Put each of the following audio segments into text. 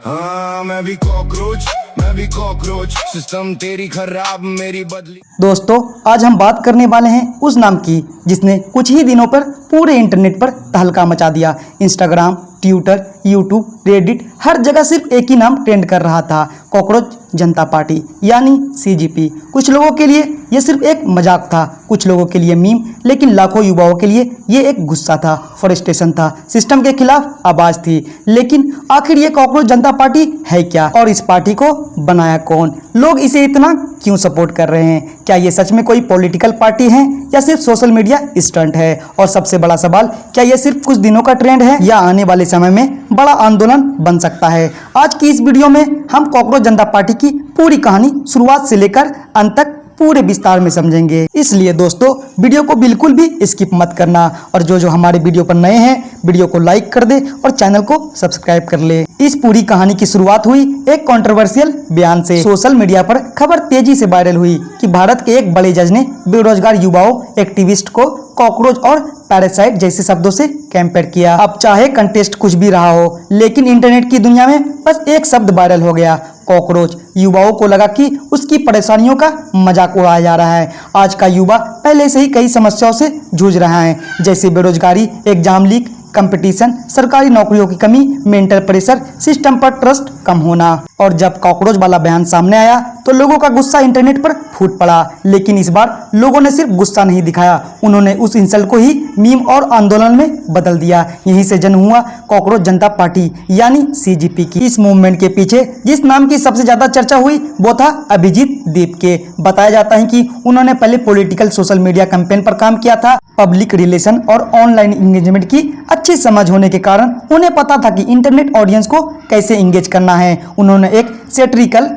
हाँ मैं भी कॉकरोच सिस्टम तेरी खराब मेरी बदली। दोस्तों आज हम बात करने वाले हैं उस नाम की जिसने कुछ ही दिनों पर पूरे इंटरनेट पर तहलका मचा दिया। इंस्टाग्राम, ट्विटर, यूट्यूब, रेडिट हर जगह सिर्फ एक ही नाम ट्रेंड कर रहा था, कॉकरोच जनता पार्टी यानी सीजीपी। कुछ लोगों के लिए यह सिर्फ एक मजाक था, कुछ लोगों के लिए मीम, लेकिन लाखों युवाओं के लिए ये एक गुस्सा था, फ्रस्ट्रेशन था, सिस्टम के खिलाफ आवाज थी। लेकिन आखिर ये कॉकरोच जनता पार्टी है क्या और इस पार्टी को बनाया कौन? लोग इसे इतना क्यों सपोर्ट कर रहे हैं? क्या ये सच में कोई पॉलिटिकल पार्टी है या सिर्फ सोशल मीडिया स्टंट है? और सबसे बड़ा सवाल, क्या ये सिर्फ कुछ दिनों का ट्रेंड है या आने वाले समय में बड़ा आंदोलन बन सकता है? आज की इस वीडियो में हम कॉकरोच जनता पार्टी की पूरी कहानी शुरुआत से लेकर अंत तक पूरे विस्तार में समझेंगे। इसलिए दोस्तों वीडियो को बिल्कुल भी स्किप मत करना और जो हमारे वीडियो पर नए हैं वीडियो को लाइक कर दे और चैनल को सब्सक्राइब कर ले। इस पूरी कहानी की शुरुआत हुई एक कंट्रोवर्शियल बयान से। सोशल मीडिया पर खबर तेजी से वायरल हुई कि भारत के एक बड़े जज ने बेरोजगार युवाओं एक्टिविस्ट को कॉकरोच और पैरासाइट जैसे शब्दों से कंपेयर किया। अब चाहे कंटेस्ट कुछ भी रहा हो, लेकिन इंटरनेट की दुनिया में बस एक शब्द वायरल हो गया, कॉकरोच। युवाओं को लगा कि उसकी परेशानियों का मजाक उड़ाया जा रहा है। आज का युवा पहले से ही कई समस्याओं से जूझ रहा है, जैसे बेरोजगारी, एग्जाम लीक, कंपटीशन, सरकारी नौकरियों की कमी, मेंटल प्रेशर, सिस्टम पर ट्रस्ट कम होना। और जब कॉकरोच वाला बयान सामने आया तो लोगों का गुस्सा इंटरनेट पर फूट पड़ा। लेकिन इस बार लोगों ने सिर्फ गुस्सा नहीं दिखाया, उन्होंने उस इंसल्ट को ही मीम और आंदोलन में बदल दिया। यहीं से जन्म हुआ कॉकरोच जनता पार्टी यानी सीजीपी की। इस मूवमेंट के पीछे जिस नाम की सबसे ज्यादा चर्चा हुई वो था अभिजीत दीप के। बताया जाता है कि उन्होंने पहले पॉलिटिकल सोशल मीडिया कैंपेन पर काम किया था। पब्लिक रिलेशन और ऑनलाइन एंगेजमेंट की अच्छी समझ होने के कारण उन्हें पता था कि इंटरनेट ऑडियंस को कैसे एंगेज करना है। उन्होंने एक सैटिरिकल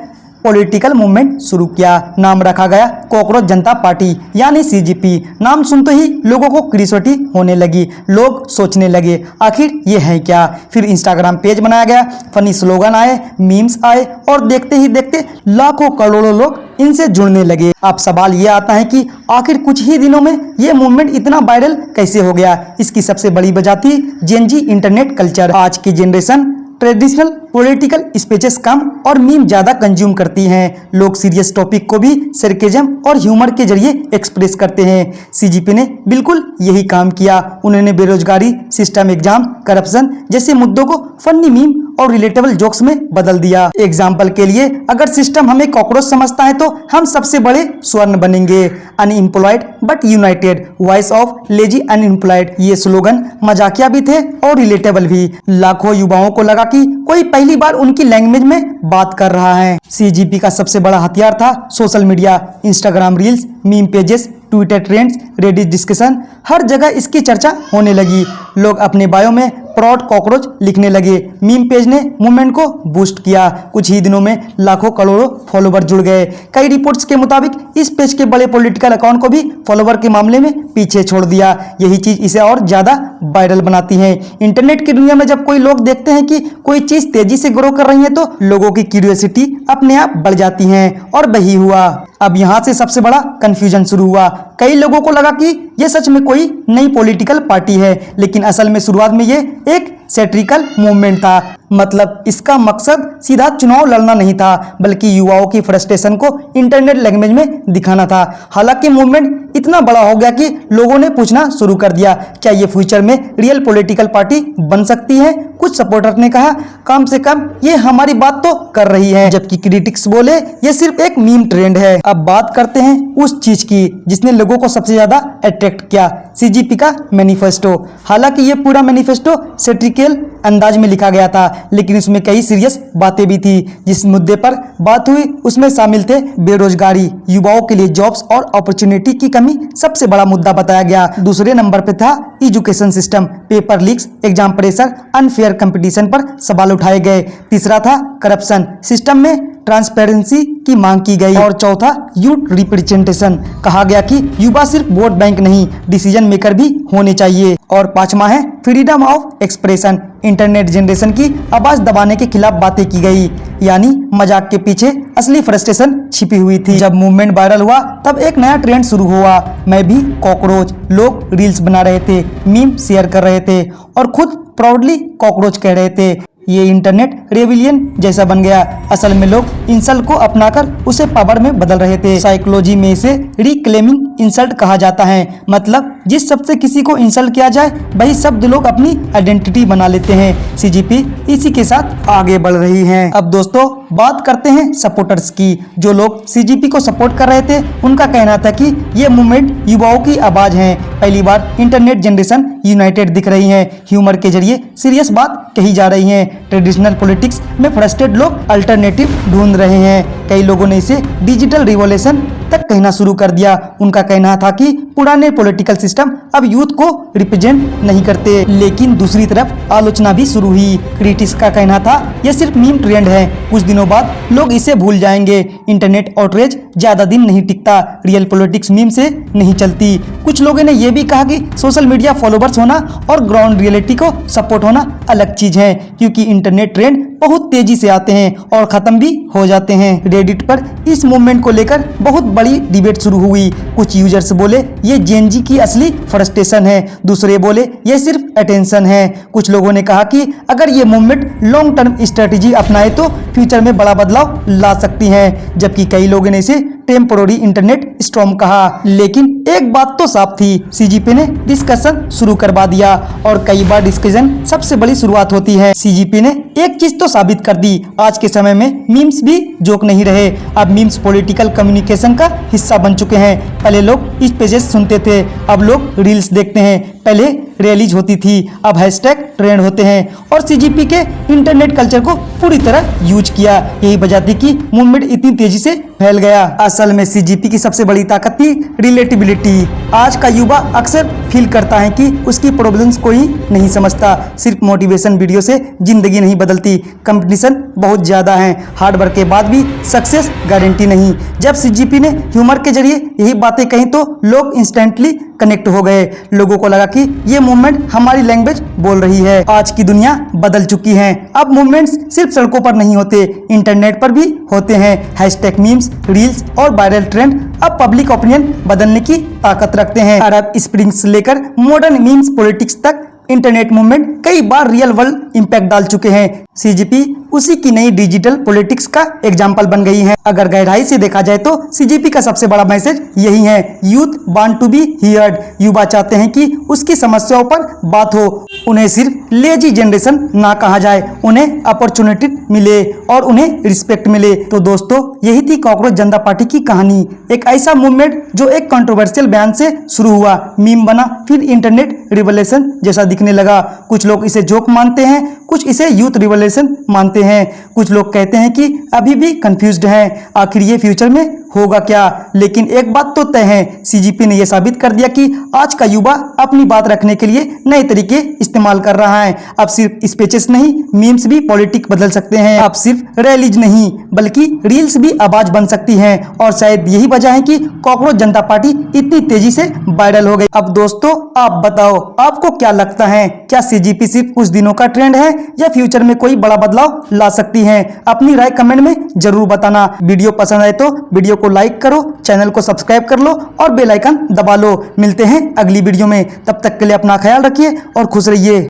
पॉलिटिकल मूवमेंट शुरू किया। नाम रखा गया कॉकरोच जनता पार्टी यानी सीजीपी। नाम सुनते ही लोगों को क्यूरियोसिटी होने लगी, लोग सोचने लगे आखिर ये है क्या। फिर इंस्टाग्राम पेज बनाया गया, फनी स्लोगन आए, मीम्स आए और देखते ही देखते लाखों करोड़ों लोग इनसे जुड़ने लगे। अब सवाल ये आता है कि आखिर कुछ ही दिनों में ये मूवमेंट इतना वायरल कैसे हो गया? इसकी सबसे बड़ी वजह थी जेनजी इंटरनेट कल्चर। आज की जनरेशन ट्रेडिशनल पॉलिटिकल स्पीचेस कम और मीम ज्यादा कंज्यूम करती हैं। लोग सीरियस टॉपिक को भी सरकेजम और ह्यूमर के जरिए एक्सप्रेस करते हैं। सीजीपी ने बिल्कुल यही काम किया। उन्होंने बेरोजगारी, सिस्टम एग्जाम, करप्शन जैसे मुद्दों को फनी मीम और रिलेटेबल जोक्स में बदल दिया। एग्जाम्पल के लिए, अगर सिस्टम हमें कॉकरोच समझता है तो हम सबसे बड़े स्वर्ण बनेंगे। Unemployed but United, voice of lazy unemployed. ये स्लोगन मजाकिया भी थे और रिलेटेबल भी। लाखों युवाओं को लगा कि कोई पहली बार उनकी लैंग्वेज में बात कर रहा है। सीजीपी का सबसे बड़ा हथियार था social media. Instagram reels, meme pages, Twitter trends, Reddit discussion, हर जगह इसकी चर्चा होने लगी। लोग अपने बायो में प्राउड कॉकरोच लिखने लगे। मीम पेज ने मूवमेंट को बूस्ट किया। कुछ ही दिनों में लाखों करोड़ों फॉलोवर जुड़ गए। कई रिपोर्ट्स के मुताबिक इस पेज के बड़े पॉलिटिकल अकाउंट को भी फॉलोवर के मामले में पीछे छोड़ दिया। यही चीज इसे और ज्यादा वायरल बनाती है। इंटरनेट की दुनिया में जब कोई लोग देखते हैं कि कोई चीज तेजी से ग्रो कर रही है तो लोगों की क्यूरियोसिटी अपने आप बढ़ जाती है और वही हुआ। अब यहाँ से सबसे बड़ा कंफ्यूजन शुरू हुआ। कई लोगों को लगा कि ये सच में कोई नई पॉलिटिकल पार्टी है, लेकिन असल में शुरुआत में ये एक सैटिरिकल मूवमेंट था। मतलब इसका मकसद सीधा चुनाव लड़ना नहीं था, बल्कि युवाओं की फ्रस्ट्रेशन को इंटरनेट लैंग्वेज में दिखाना था। हालांकि मूवमेंट इतना बड़ा हो गया कि लोगों ने पूछना शुरू कर दिया, क्या ये फ्यूचर में रियल पॉलिटिकल पार्टी बन सकती है? कुछ सपोर्टर ने कहा कम से कम ये हमारी बात तो कर रही है, जबकि क्रिटिक्स बोले ये सिर्फ एक मीम ट्रेंड है। अब बात करते हैं उस चीज की जिसने लोगों को सबसे ज्यादा अट्रैक्ट किया, सीजीपी का मैनिफेस्टो। हालांकि ये पूरा मैनिफेस्टो सैटिरिकल अंदाज में लिखा गया था, लेकिन उसमें कई सीरियस बातें भी थी। जिस मुद्दे पर बात हुई उसमें शामिल थे बेरोजगारी, युवाओं के लिए जॉब्स और अपॉर्चुनिटी की कमी सबसे बड़ा मुद्दा बताया गया। दूसरे नंबर पे था education system, paper leaks, exam pressure, unfair competition पर सवाल उठाए गए। तीसरा था करप्शन, सिस्टम में ट्रांसपेरेंसी की मांग की गई। और चौथा यूथ रिप्रेजेंटेशन, कहा गया कि युवा सिर्फ वोट बैंक नहीं डिसीजन मेकर भी होने चाहिए। और पांचवा है freedom of expression, internet generation की आवाज दबाने के खिलाफ बातें की गई। यानी मजाक के पीछे असली फ्रस्ट्रेशन छिपी हुई थी। जब मूवमेंट वायरल हुआ तब एक नया ट्रेंड शुरू हुआ, मैं भी कॉकरोच। लोग रील्स बना रहे थे, मीम शेयर कर रहे थे और खुद प्राउडली कॉकरोच कह रहे थे। ये इंटरनेट रेविलियन जैसा बन गया। असल में लोग इंसल्ट को अपनाकर उसे पावर में बदल रहे थे। साइकोलॉजी में इसे रिक्लेमिंग इंसल्ट कहा जाता है। मतलब जिस शब्द से किसी को इंसल्ट किया जाए वही शब्द लोग अपनी आइडेंटिटी बना लेते हैं। सीजीपी इसी के साथ आगे बढ़ रही है। अब दोस्तों बात करते हैं सपोर्टर्स की। जो लोग सीजीपी को सपोर्ट कर रहे थे उनका कहना था कि ये मूवमेंट युवाओं की आवाज है। पहली बार इंटरनेट जनरेशन यूनाइटेड दिख रही है। ह्यूमर के जरिए सीरियस बात कही जा रही है। ट्रेडिशनल पॉलिटिक्स में फ्रस्ट्रेटेड लोग अल्टरनेटिव ढूंढ रहे हैं। कई लोगों ने इसे डिजिटल रिवॉल्यूशन तक कहना शुरू कर दिया। उनका कहना था कि पुराने पॉलिटिकल सिस्टम अब यूथ को रिप्रेजेंट नहीं करते। लेकिन दूसरी तरफ आलोचना भी शुरू हुई। क्रिटिक्स का कहना था यह सिर्फ मीम ट्रेंड है, कुछ दिनों बाद लोग इसे भूल जाएंगे। इंटरनेट आउटरीच ज्यादा दिन नहीं टिकता, रियल पॉलिटिक्स मीम से नहीं चलती। कुछ लोगों ने यह भी कहा कि सोशल मीडिया फॉलोवर्स होना और ग्राउंड रियलिटी को सपोर्ट होना अलग चीज है, क्योंकि इंटरनेट ट्रेंड बहुत तेजी से आते हैं और खत्म भी हो जाते हैं। रेडिट पर इस मूवमेंट को लेकर बहुत बड़ी डिबेट शुरू हुई। कुछ यूजर्स बोले ये जेन जी की असली फ्रस्ट्रेशन है, दूसरे बोले ये सिर्फ अटेंशन है। कुछ लोगों ने कहा कि अगर ये मूवमेंट लॉन्ग टर्म स्ट्रेटेजी अपनाए तो फ्यूचर में बड़ा बदलाव ला सकती है, जबकि कई लोगों ने इसे टेम्पोररी इंटरनेट स्टॉर्म कहा। लेकिन एक बात तो साफ थी, सीजीपी ने डिस्कशन शुरू करवा दिया और कई बार डिस्कशन सबसे बड़ी शुरुआत होती है। सीजीपी ने एक चीज तो साबित कर दी, आज के समय में मीम्स भी जोक नहीं रहे। अब मीम्स पॉलिटिकल कम्युनिकेशन का हिस्सा बन चुके हैं। पहले लोग स्पेसेस सुनते थे, अब लोग रील्स देखते हैं। पहले रैलीज होती थी, अब हैशटैग ट्रेंड होते हैं। और सीजीपी के इंटरनेट कल्चर को पूरी तरह यूज किया। यही वजह थी कि मूवमेंट इतनी तेजी से फैल गया। असल में सीजीपी की सबसे बड़ी ताकत थी रिलेटिबिलिटी। आज का युवा अक्सर फील करता है कि उसकी प्रॉब्लम्स कोई नहीं समझता। सिर्फ मोटिवेशन वीडियो से जिंदगी नहीं बदलती, कंपटीशन बहुत ज्यादा है। हार्ड वर्क के बाद भी सक्सेस गारंटी नहीं। जब सीजीपी ने ह्यूमर के जरिए यही बातें कही तो लोग इंस्टेंटली कनेक्ट हो गए। लोगों को लगा कि ये मूवमेंट हमारी लैंग्वेज बोल रही है। आज की दुनिया बदल चुकी है। अब मूवमेंट्स सिर्फ सड़कों पर नहीं होते, इंटरनेट पर भी होते हैं। हैशटैग मीम्स, रील्स और वायरल ट्रेंड अब पब्लिक ओपिनियन बदलने की ताकत रखते हैं। अरब स्प्रिंग से लेकर मॉडर्न मीम्स पॉलिटिक्स तक इंटरनेट मूवमेंट कई बार रियल वर्ल्ड इंपैक्ट डाल चुके हैं। सीजीपी उसी की नई डिजिटल पॉलिटिक्स का एग्जाम्पल बन गई है। अगर गहराई से देखा जाए तो सीजीपी का सबसे बड़ा मैसेज यही है, youth want to be heard. युवा चाहते हैं कि उसकी समस्याओं पर बात हो, उन्हें सिर्फ लेजी जनरेशन ना कहा जाए, उन्हें अपॉर्चुनिटी मिले और उन्हें रिस्पेक्ट मिले। तो दोस्तों यही थी कॉकरोच जनता पार्टी की कहानी। एक ऐसा मूवमेंट जो एक कंट्रोवर्शियल बयान से शुरू हुआ, मीम बना, फिर इंटरनेट रिवॉल्यूशन जैसा दिखने लगा। कुछ लोग इसे जोक मानते हैं, कुछ इसे यूथ रिवॉल्यूशन मानते हैं। कुछ लोग कहते हैं कि अभी भी कंफ्यूज्ड हैं, आखिर ये फ्यूचर में होगा क्या। लेकिन एक बात तो तय है, सीजीपी ने यह साबित कर दिया कि आज का युवा अपनी बात रखने के लिए नए तरीके इस्तेमाल कर रहा है। अब सिर्फ स्पीचेस नहीं, मीम्स भी पॉलिटिक्स बदल सकते हैं। अब सिर्फ रैलीज नहीं बल्कि रील्स भी आवाज बन सकती हैं। और शायद यही वजह है कि कॉकरोच जनता पार्टी इतनी तेजी से वायरल हो गई। अब दोस्तों आप बताओ, आपको क्या लगता है, क्या सीजीपी सिर्फ कुछ दिनों का ट्रेंड है या फ्यूचर में कोई बड़ा बदलाव ला सकती है? अपनी राय कमेंट में जरूर बताना। वीडियो पसंद आए तो वीडियो को लाइक करो, चैनल को सब्सक्राइब कर लो और बेल आइकन दबा लो। मिलते हैं अगली वीडियो में, तब तक के लिए अपना ख्याल रखिए और खुश रहिए।